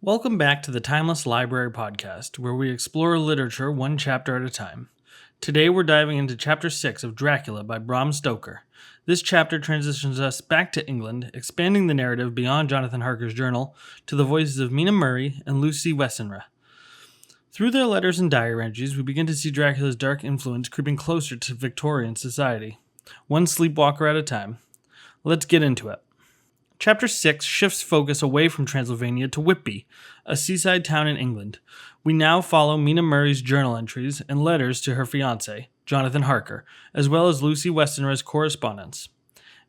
Welcome back to the Timeless Library Podcast, where we explore literature one chapter at a time. Today we're diving into Chapter 6 of Dracula by Bram Stoker. This chapter transitions us back to England, expanding the narrative beyond Jonathan Harker's journal to the voices of Mina Murray and Lucy Westenra. Through their letters and diary entries, we begin to see Dracula's dark influence creeping closer to Victorian society, one sleepwalker at a time. Let's get into it. Chapter 6 shifts focus away from Transylvania to Whitby, a seaside town in England. We now follow Mina Murray's journal entries and letters to her fiancé, Jonathan Harker, as well as Lucy Westenra's correspondence.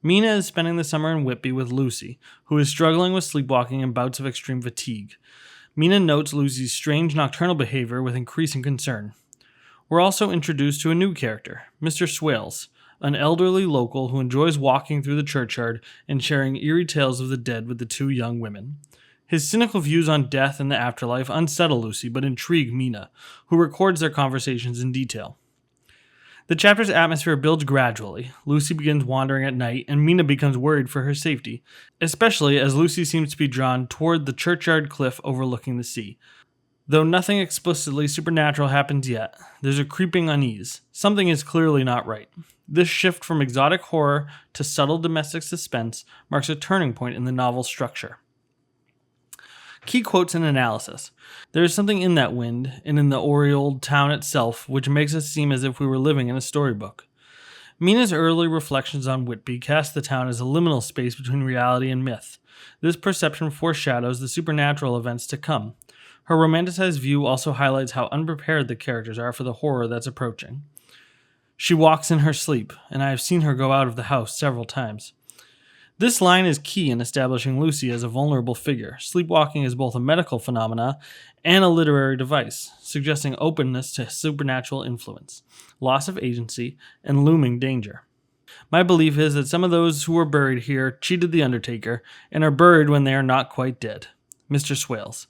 Mina is spending the summer in Whitby with Lucy, who is struggling with sleepwalking and bouts of extreme fatigue. Mina notes Lucy's strange nocturnal behavior with increasing concern. We're also introduced to a new character, Mr. Swales, an elderly local who enjoys walking through the churchyard and sharing eerie tales of the dead with the two young women. His cynical views on death and the afterlife unsettle Lucy but intrigue Mina, who records their conversations in detail. The chapter's atmosphere builds gradually. Lucy begins wandering at night, and Mina becomes worried for her safety, especially as Lucy seems to be drawn toward the churchyard cliff overlooking the sea. Though nothing explicitly supernatural happens yet, there's a creeping unease. Something is clearly not right. This shift from exotic horror to subtle domestic suspense marks a turning point in the novel's structure. Key quotes and analysis. There is something in that wind and in the aureoled town itself which makes us seem as if we were living in a storybook. Mina's early reflections on Whitby cast the town as a liminal space between reality and myth. This perception foreshadows the supernatural events to come. Her romanticized view also highlights how unprepared the characters are for the horror that's approaching. She walks in her sleep, and I have seen her go out of the house several times. This line is key in establishing Lucy as a vulnerable figure. Sleepwalking is both a medical phenomena and a literary device, suggesting openness to supernatural influence, loss of agency, and looming danger. My belief is that some of those who were buried here cheated the undertaker and are buried when they are not quite dead. Mr. Swales.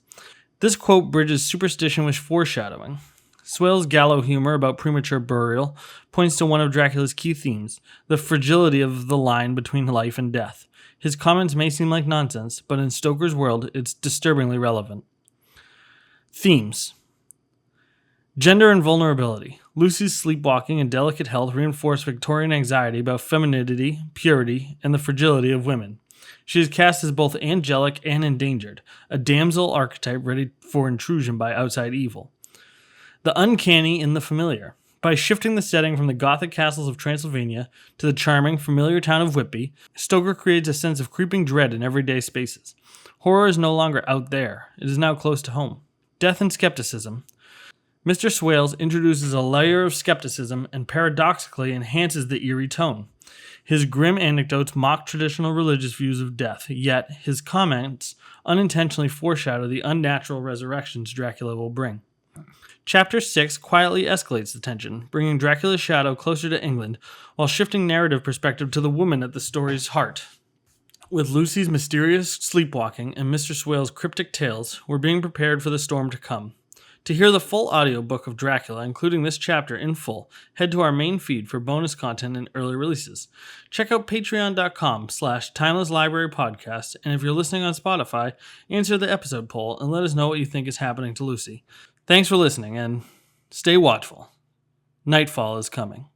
This quote bridges superstition with foreshadowing. Swales' gallow humor about premature burial points to one of Dracula's key themes, the fragility of the line between life and death. His comments may seem like nonsense, but in Stoker's world, it's disturbingly relevant. Themes. Gender and vulnerability. Lucy's sleepwalking and delicate health reinforce Victorian anxiety about femininity, purity, and the fragility of women. She is cast as both angelic and endangered, a damsel archetype ready for intrusion by outside evil. The uncanny in the familiar. By shifting the setting from the Gothic castles of Transylvania to the charming, familiar town of Whitby, Stoker creates a sense of creeping dread in everyday spaces. Horror is no longer out there. It is now close to home. Death and skepticism. Mr. Swales introduces a layer of skepticism and paradoxically enhances the eerie tone. His grim anecdotes mock traditional religious views of death, yet his comments unintentionally foreshadow the unnatural resurrections Dracula will bring. Chapter 6 quietly escalates the tension, bringing Dracula's shadow closer to England, while shifting narrative perspective to the woman at the story's heart. With Lucy's mysterious sleepwalking and Mr. Swales' cryptic tales, we're being prepared for the storm to come. To hear the full audiobook of Dracula, including this chapter in full, head to our main feed for bonus content and early releases. Check out patreon.com/timelesslibrarypodcast, and if you're listening on Spotify, answer the episode poll and let us know what you think is happening to Lucy. Thanks for listening, and stay watchful. Nightfall is coming.